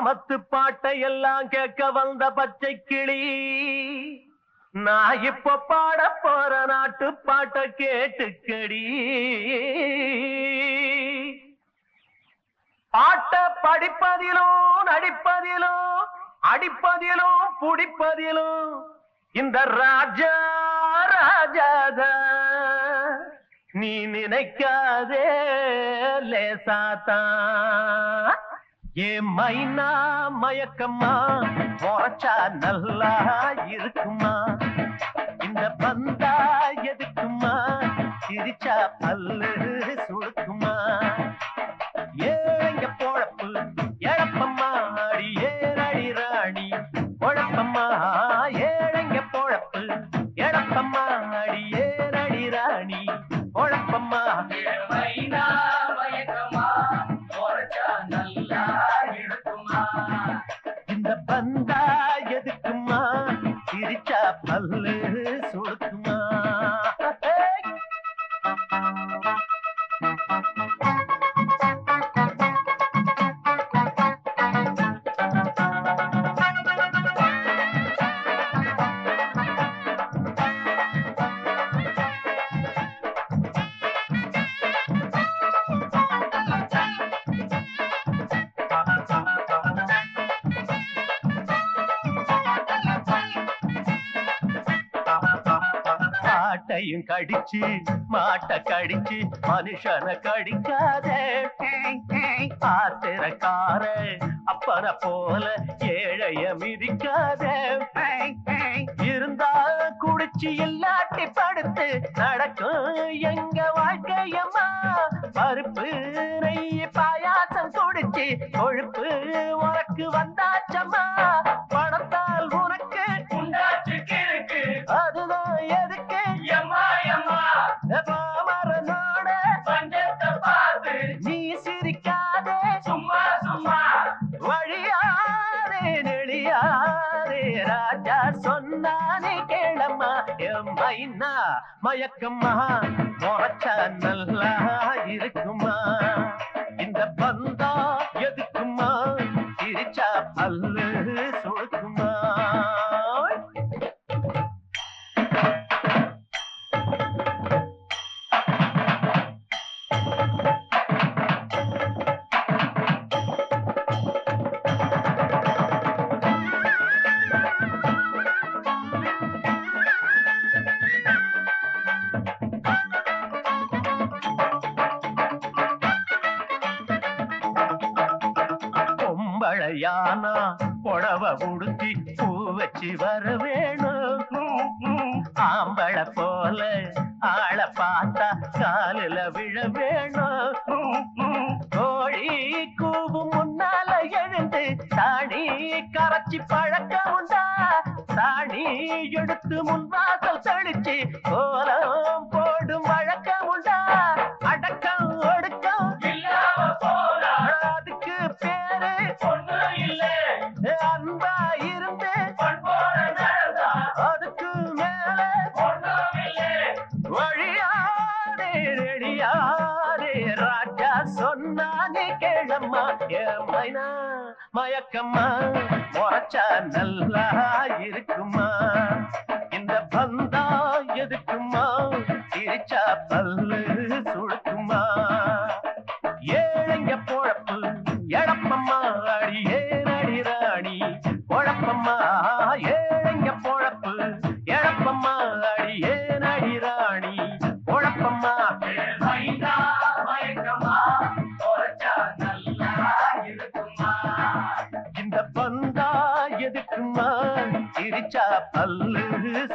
கிராமத்து பாட்டை எல்லாம் கேட்க வந்த பச்சை கிளி, நான் இப்ப பாட போற நாட்டு பாட்டை கேட்டுக்கடி. பாட்ட படிப்பதிலும் நடிப்பதிலும் அடிப்பதிலும் புடிப்பதிலும் இந்த ராஜா ராஜாதா. நீ நினைக்காதே லேசாத்தான். ஏ மைனா மயக்கம்மா உரைச்சா நல்லா இருக்குமா? இந்த பந்தா எதுக்குமா? சிரிச்சா பல்லு சுழுக்குமா? ஏங்க பொழப்பு எழப்பம்மா அடி ஏறடி ராணி பொழப்பம்மா. ஏழைங்க பொழப்பு எழப்பம்மா அடி ஏறடி ராணி பொழப்பம்மா. மைனா மயக்கமா உரைச்சா நல்லா இருக்குமா? இந்த பந்தா எதுக்குமா? சிரிச்சா பல்லு சுழுக்குமா? மாட்டையும் கடிச்சு மாட்ட கடிச்சு மனுஷனை கடிக்காதே. ஆத்திரக்கார அப்பன போல ஏழைய மிதிக்காதே. இருந்தா குடிச்சு இல்லாட்டி படுத்து நடக்கும் எங்க வாழ்க்கையம்மா. பருப்பு நெய் பாயாசம் குடிச்சு கொழுப்பு உனக்கு வந்தாச்சம்மா. பணத்தால் உனக்கு உண்டாச்சு கிறுக்கு அதுதான் எதுக்கு எம்மா எம்மா பாமரனோட பஞ்சத்தை பார்த்து நீ சிரிக்காதே. சும்மா சும்மா வழியாரே நெளியாரே ராஜா சொன்னானே கேளம்மா. என் மைனா மயக்கம்மா உரைச்சா நல்லா இருக்குமா? இந்த பந்தா எதுக்குமா? சிரிச்சா பல்லு சுழுக்குமா? பொம்பளையானா புடவ உடுத்தி பூ வச்சு வர வேணும். ஆம்பளை போல ஆளை பார்த்தா காலில விழ வேணும். கோழி கூவும் முன்னால எழுந்து சாணி கரைச்சி பழக்கம் உண்டா? சாணி எடுத்து முன்வாசல் தெளிச்சு கோலம் போடும் வழக்கம் உண்டா? அடக்கம் ஒடுக்கம் இல்லாம போனா அதுக்கு பேரு ஒண்ணு இல்ல. அன்பா இருந்து பண்போட நடந்தா அதுக்கு மேல ஒண்ணும் இல்ல. வழியாரே ரெடியாரே ராஜா சொன்னானே கேளம்மா. என் மைனா மயக்கம்மா உரைச்சா நல்லா இருக்குமா? இந்த பந்தா எதுக்குமா? சிரிச்சா பல்லு சுழுக்குமா? ஏழைங்க பொழப்பு எழப்பம்மா அடி ஏறடி ராணி பொழப்பம்மா. ஏழைங்க பொழப்பு எழப்பம்மா அடி ஏறடி ராணி பொழப்பம்மா. மைனா மயக்கமா உரைச்சா நல்லா இருக்குமா? இந்த பந்தா எதுக்குமா? சிரிச்சா பல்லு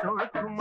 சுழுக்குமா?